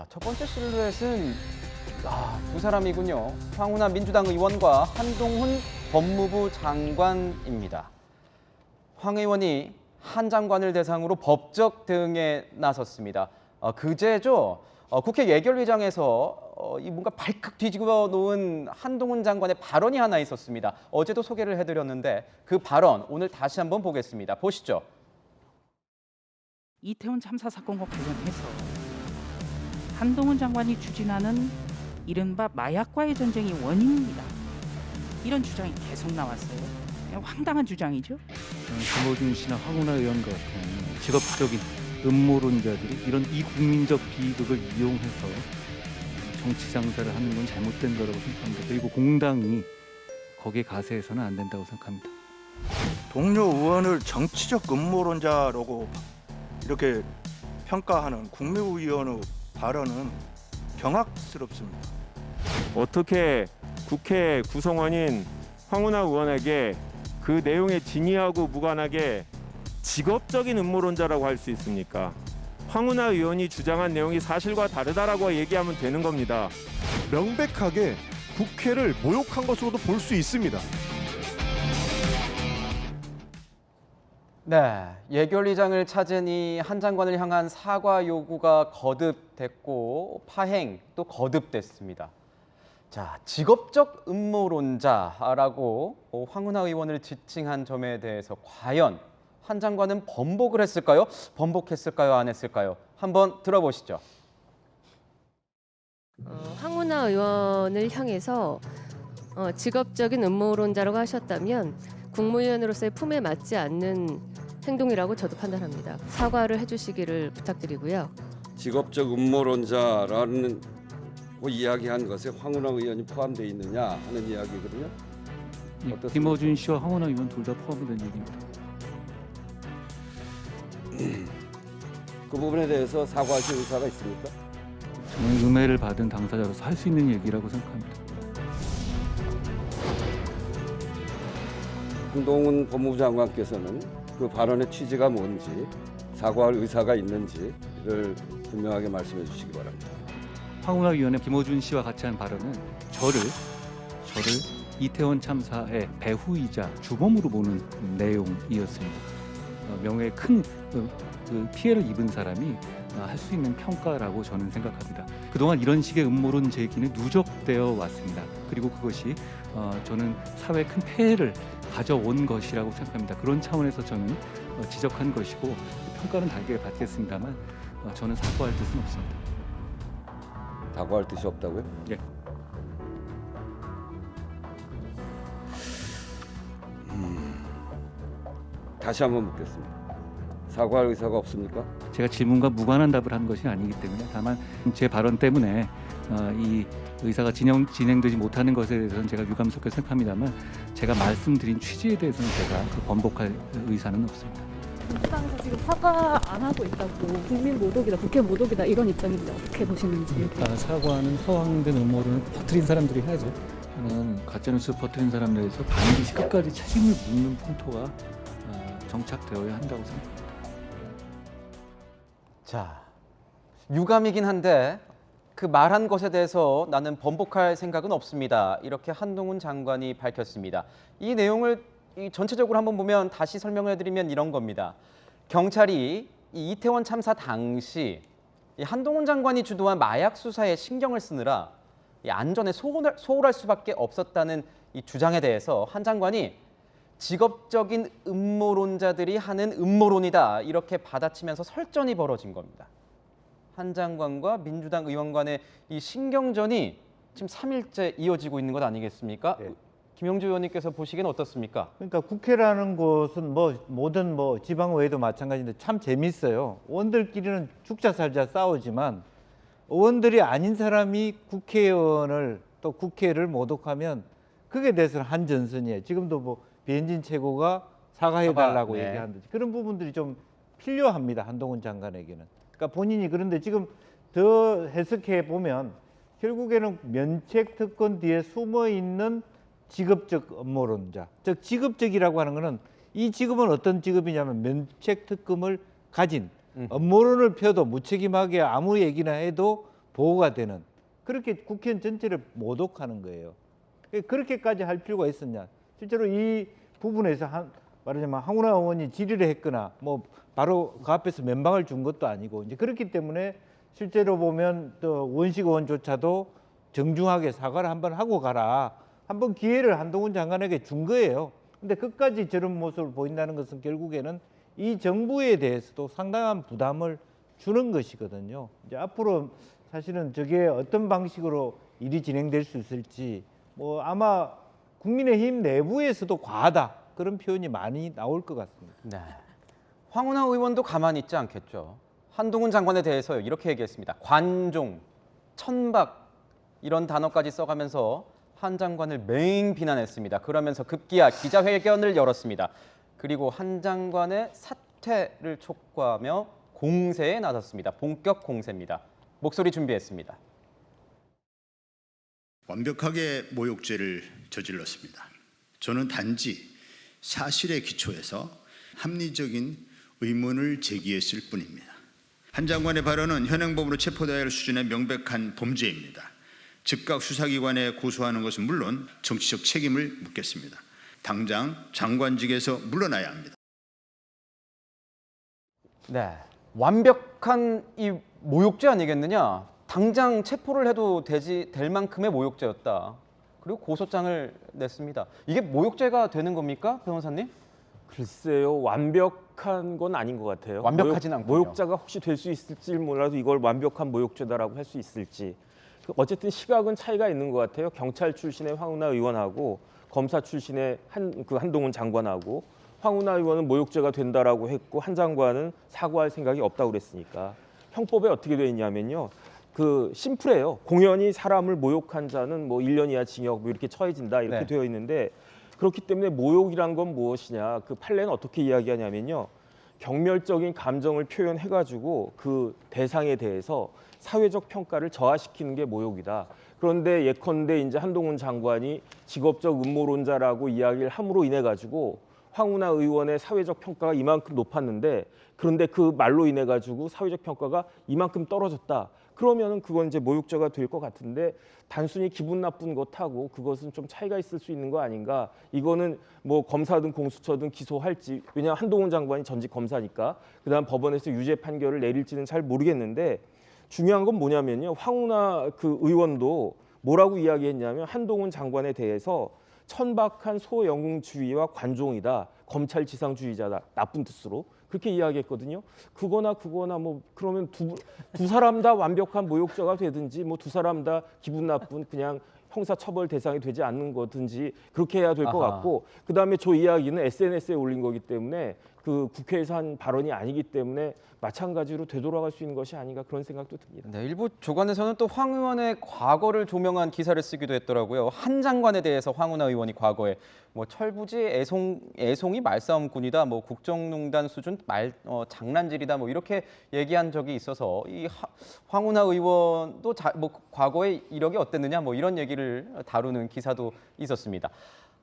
첫 번째 실루엣은 두 사람이군요. 황운하 민주당 의원과 한동훈 법무부 장관입니다. 황 의원이 한 장관을 대상으로 법적 대응에 나섰습니다. 그제죠. 국회 예결위장에서 이 뭔가 발칵 뒤집어 놓은 한동훈 장관의 발언이 하나 있었습니다. 어제도 소개를 해드렸는데 그 발언 오늘 다시 한번 보겠습니다. 보시죠. 이태원 참사 사건과 관련해서 한동훈 장관이 추진하는 이른바 마약과의 전쟁이 원인입니다. 이런 주장이 계속 나왔어요. 그냥 황당한 주장이죠. 김어준 씨나 황운하 의원 같은 직업적인 음모론자들이 이런 이국민적 비극을 이용해서 정치 장사를 하는 건 잘못된 거라고 생각합니다. 그리고 공당이 거기에 가세해서는 안 된다고 생각합니다. 동료 의원을 정치적 음모론자라고 이렇게 평가하는 국무위원의 발언은 경악스럽습니다. 어떻게 국회 구성원인 황운하 의원에게 그 내용에 진위하고 무관하게 직업적인 음모론자라고 할 수 있습니까? 황운하 의원이 주장한 내용이 사실과 다르다라고 얘기하면 되는 겁니다. 명백하게 국회를 모욕한 것으로도 볼 수 있습니다. 네, 예결위장을 찾은 이 한 장관을 향한 사과 요구가 거듭됐고 파행 또 거듭됐습니다. 자, 직업적 음모론자라고 황운하 의원을 지칭한 점에 대해서 과연 한 장관은 번복을 했을까요? 번복했을까요? 안 했을까요? 한번 들어보시죠. 황운하 의원을 향해서 직업적인 음모론자라고 하셨다면 국무위원으로서의 품에 맞지 않는 행동이라고 저도 판단합니다. 사과를 해주시기를 부탁드리고요. 직업적 음모론자라는 이야기한 것에 황운하 의원이 포함되어 있느냐 하는 이야기거든요. 어떻습니까? 김어준 씨와 황운하 의원 둘 다 포함된 얘기입니다. 그 부분에 대해서 사과하실 의사가 있습니까? 저는 음해를 받은 당사자로서 할 수 있는 얘기라고 생각합니다. 한동훈 법무부 장관께서는 그 발언의 취지가 뭔지 사과할 의사가 있는지를 분명하게 말씀해 주시기 바랍니다. 황운하 의원의 김어준 씨와 같이 한 발언은 저를 이태원 참사의 배후이자 주범으로 보는 내용이었습니다. 명예에 큰 그 피해를 입은 사람이 할 수 있는 평가라고 저는 생각합니다. 그동안 이런 식의 음모론 제기는 누적되어 왔습니다. 그리고 그것이 저는 사회에 큰 폐해를 가져온 것이라고 생각합니다. 그런 차원에서 저는 지적한 것이고 평가는 다르게 받겠습니다만 저는 사과할 뜻은 없습니다. 사과할 뜻이 없다고요? 예. 다시 한번 묻겠습니다. 사과할 의사가 없습니까? 제가 질문과 무관한 답을 한 것이 아니기 때문에 다만 제 발언 때문에 이 의사가 진행되지 못하는 것에 대해서는 제가 유감스럽게 생각합니다만 제가 말씀드린 취지에 대해서는 제가 번복할 의사는 없습니다. 민주당에서 지금 사과 안 하고 있다고 국민 모독이다, 국회 모독이다 이런 입장인데 어떻게 보시는지. 사과는 허황된 음모론을 퍼뜨린 사람들이 해야죠. 저는 가짜뉴스 퍼뜨린 사람들에서 반드시 끝까지 책임을 묻는 풍토가 정착되어야 한다고 생각합니다. 자, 유감이긴 한데 그 말한 것에 대해서 나는 번복할 생각은 없습니다. 이렇게 한동훈 장관이 밝혔습니다. 이 내용을 전체적으로 한번 보면 다시 설명을 해드리면 이런 겁니다. 경찰이 이 이태원 참사 당시 이 한동훈 장관이 주도한 마약 수사에 신경을 쓰느라 이 안전에 소홀할 수밖에 없었다는 이 주장에 대해서 한 장관이 직업적인 음모론자들이 하는 음모론이다 이렇게 받아치면서 설전이 벌어진 겁니다. 한 장관과 민주당 의원 간의 이 신경전이 지금 3일째 이어지고 있는 것 아니겠습니까? 네. 김영주 의원님께서 보시기엔 어떻습니까? 그러니까 국회라는 곳은 모든 지방의회도 마찬가지인데 참 재밌어요. 의원들끼리는 죽자 살자 싸우지만 의원들이 아닌 사람이 국회의원을 또 국회를 모독하면 그게 대해서는 한전선이에요. 지금도 배현진 최고가 사과해달라고 네. 얘기한 듯이 그런 부분들이 좀 필요합니다. 한동훈 장관에게는. 그러니까 본인이 그런데 지금 더 해석해 보면 결국에는 면책 특권 뒤에 숨어 있는 직업적 음모론자. 즉 직업적이라고 하는 것은 이 직업은 어떤 직업이냐면 면책 특권을 가진 음모론을 펴도 무책임하게 아무 얘기나 해도 보호가 되는 그렇게 국회의원 전체를 모독하는 거예요. 그렇게까지 할 필요가 있었냐? 실제로 이 부분에서 말하자면 황운하 의원이 질의를 했거나 뭐 바로 그 앞에서 면박을 준 것도 아니고 이제 그렇기 때문에 실제로 보면 또 원식 의원조차도 정중하게 사과를 한번 하고 가라. 한번 기회를 한동훈 장관에게 준 거예요. 근데 끝까지 저런 모습을 보인다는 것은 결국에는 이 정부에 대해서도 상당한 부담을 주는 것이거든요. 이제 앞으로 사실은 저게 어떤 방식으로 일이 진행될 수 있을지 뭐 아마 국민의힘 내부에서도 과하다 그런 표현이 많이 나올 것 같습니다. 네. 황운하 의원도 가만히 있지 않겠죠. 한동훈 장관에 대해서 이렇게 얘기했습니다. 관종, 천박 이런 단어까지 써가면서 한 장관을 맹 비난했습니다. 그러면서 급기야 기자회견을 열었습니다. 그리고 한 장관의 사퇴를 촉구하며 공세에 나섰습니다. 본격 공세입니다. 목소리 준비했습니다. 완벽하게 모욕죄를 저질렀습니다. 저는 단지 사실에 기초해서 합리적인 의문을 제기했을 뿐입니다. 한 장관의 발언은 현행범으로 체포돼야 할 수준의 명백한 범죄입니다. 즉각 수사기관에 고소하는 것은 물론 정치적 책임을 묻겠습니다. 당장 장관직에서 물러나야 합니다. 네, 완벽한 이 모욕죄 아니겠느냐? 당장 체포를 해도 될 만큼의 모욕죄였다. 그리고 고소장을 냈습니다. 이게 모욕죄가 되는 겁니까, 변호사님? 글쎄요, 완벽한 건 아닌 것 같아요. 완벽하진 않군요. 모욕자가 혹시 될 수 있을지 몰라도 이걸 완벽한 모욕죄다라고 할 수 있을지. 어쨌든 시각은 차이가 있는 것 같아요. 경찰 출신의 황운하 의원하고 검사 출신의 한동훈 장관하고 황운하 의원은 모욕죄가 된다라고 했고 한 장관은 사과할 생각이 없다고 그랬으니까 형법에 어떻게 되어 있냐면요. 심플해요. 공연히 사람을 모욕한 자는 뭐 1년 이하 징역 뭐 이렇게 처해진다 이렇게 네. 되어 있는데 그렇기 때문에 모욕이란 건 무엇이냐. 판례는 어떻게 이야기하냐면요. 경멸적인 감정을 표현해가지고 그 대상에 대해서 사회적 평가를 저하시키는 게 모욕이다. 그런데 예컨대 이제 한동훈 장관이 직업적 음모론자라고 이야기를 함으로 인해 가지고 황운하 의원의 사회적 평가가 이만큼 높았는데 그런데 그 말로 인해 가지고 사회적 평가가 이만큼 떨어졌다. 그러면은 그건 이제 모욕죄가 될 것 같은데 단순히 기분 나쁜 것하고 그것은 좀 차이가 있을 수 있는 거 아닌가. 이거는 뭐 검사든 공수처든 기소할지 왜냐하면 한동훈 장관이 전직 검사니까 그다음 법원에서 유죄 판결을 내릴지는 잘 모르겠는데 중요한 건 뭐냐면요. 황운하 의원도 뭐라고 이야기했냐면 한동훈 장관에 대해서 천박한 소영웅주의와 관종이다. 검찰 지상주의자다. 나쁜 뜻으로. 그렇게 이야기했거든요. 그거나 뭐 그러면 두 사람 다 완벽한 모욕죄가 되든지 뭐 두 사람 다 기분 나쁜 그냥 형사처벌 대상이 되지 않는 거든지 그렇게 해야 될 것 같고 그다음에 저 이야기는 SNS에 올린 거기 때문에 국회에서 한 발언이 아니기 때문에 마찬가지로 되돌아갈 수 있는 것이 아닌가 그런 생각도 듭니다. 네, 일부 조간에서는 또 황 의원의 과거를 조명한 기사를 쓰기도 했더라고요. 한 장관에 대해서 황운하 의원이 과거에 뭐 철부지 애송이 말싸움꾼이다, 뭐 국정농단 수준 장난질이다, 뭐 이렇게 얘기한 적이 있어서 이 황운하 의원도 뭐 과거에 이력이 어땠느냐, 뭐 이런 얘기를 다루는 기사도 있었습니다.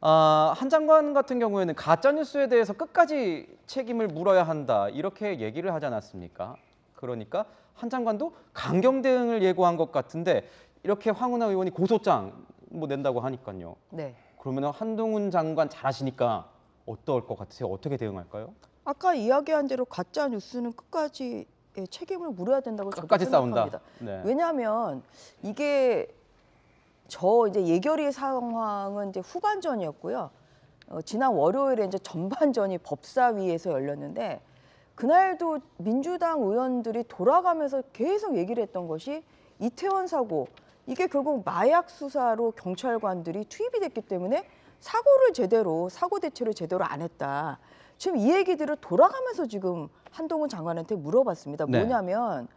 한 장관 같은 경우에는 가짜 뉴스에 대해서 끝까지 책임을 물어야 한다 이렇게 얘기를 하지 않았습니까? 그러니까 한 장관도 강경 대응을 예고한 것 같은데 이렇게 황운하 의원이 고소장 뭐 낸다고 하니까요. 네. 그러면 한동훈 장관 잘하시니까 어떨 것 같으세요? 어떻게 대응할까요? 아까 이야기한 대로 가짜 뉴스는 끝까지 책임을 물어야 된다고 저도 끝까지 생각합니다. 싸운다. 네. 왜냐하면 이게 이제 예결위 상황은 이제 후반전이었고요. 지난 월요일에 이제 전반전이 법사위에서 열렸는데 그날도 민주당 의원들이 돌아가면서 계속 얘기를 했던 것이 이태원 사고 이게 결국 마약 수사로 경찰관들이 투입이 됐기 때문에 사고 대처를 제대로 안 했다. 지금 이 얘기들을 돌아가면서 지금 한동훈 장관한테 물어봤습니다. 네. 뭐냐면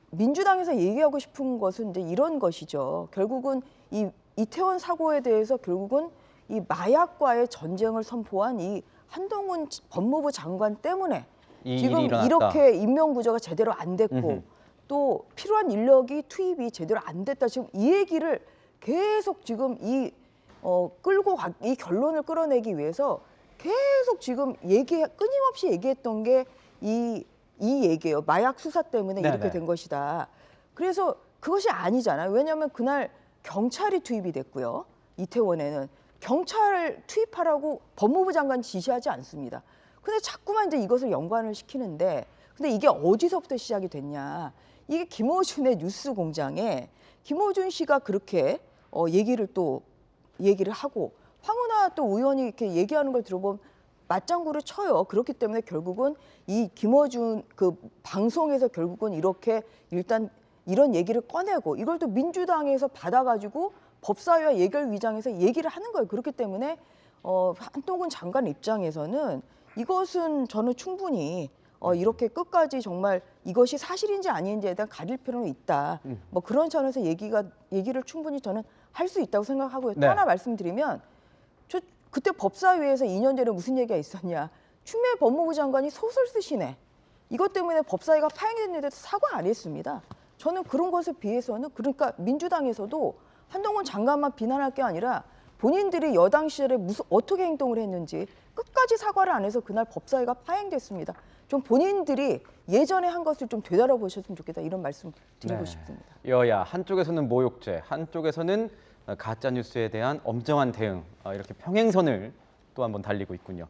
민주당에서 얘기하고 싶은 것은 이제 이런 것이죠. 결국은 이 이태원 사고에 대해서 결국은 이 마약과의 전쟁을 선포한 이 한동훈 법무부 장관 때문에 지금 이렇게 인명 구조가 제대로 안 됐고 또 필요한 인력이 투입이 제대로 안 됐다. 지금 이 얘기를 계속 지금 이 결론을 끌어내기 위해서 계속 지금 끊임없이 얘기했던 게 이 얘기예요. 마약 수사 때문에 이렇게 된 것이다. 그래서 그것이 아니잖아요. 왜냐하면 그날 경찰이 투입이 됐고요. 이태원에는 경찰 투입하라고 법무부 장관이 지시하지 않습니다. 근데 자꾸만 이제 이것을 연관을 시키는데, 근데 이게 어디서부터 시작이 됐냐? 이게 김어준의 뉴스 공장에 김어준 씨가 그렇게 얘기를 하고 황운하 또 의원이 이렇게 얘기하는 걸 들어보면 맞장구를 쳐요. 그렇기 때문에 결국은 이 김어준 그 방송에서 결국은 이렇게 일단 이런 얘기를 꺼내고 이걸 또 민주당에서 받아가지고 법사위와 예결위장에서 얘기를 하는 거예요. 그렇기 때문에 한동훈 장관 입장에서는 이것은 저는 충분히 이렇게 끝까지 정말 이것이 사실인지 아닌지에 대한 가릴 필요는 있다. 뭐 그런 차원에서 얘기를 충분히 저는 할 수 있다고 생각하고요. 또 네. 하나 말씀드리면 저 그때 법사위에서 2년 전에 무슨 얘기가 있었냐. 추미애 법무부 장관이 소설 쓰시네. 이것 때문에 법사위가 파행됐는데도 사과 안 했습니다. 저는 그런 것에 비해서는 그러니까 민주당에서도 한동훈 장관만 비난할 게 아니라 본인들이 여당 시절에 어떻게 행동을 했는지 끝까지 사과를 안 해서 그날 법사위가 파행됐습니다. 좀 본인들이 예전에 한 것을 좀 되돌아보셨으면 좋겠다 이런 말씀 드리고 싶습니다. 여야 한쪽에서는 모욕죄, 한쪽에서는 가짜 뉴스에 대한 엄정한 대응, 이렇게 평행선을 또 한번 달리고 있군요.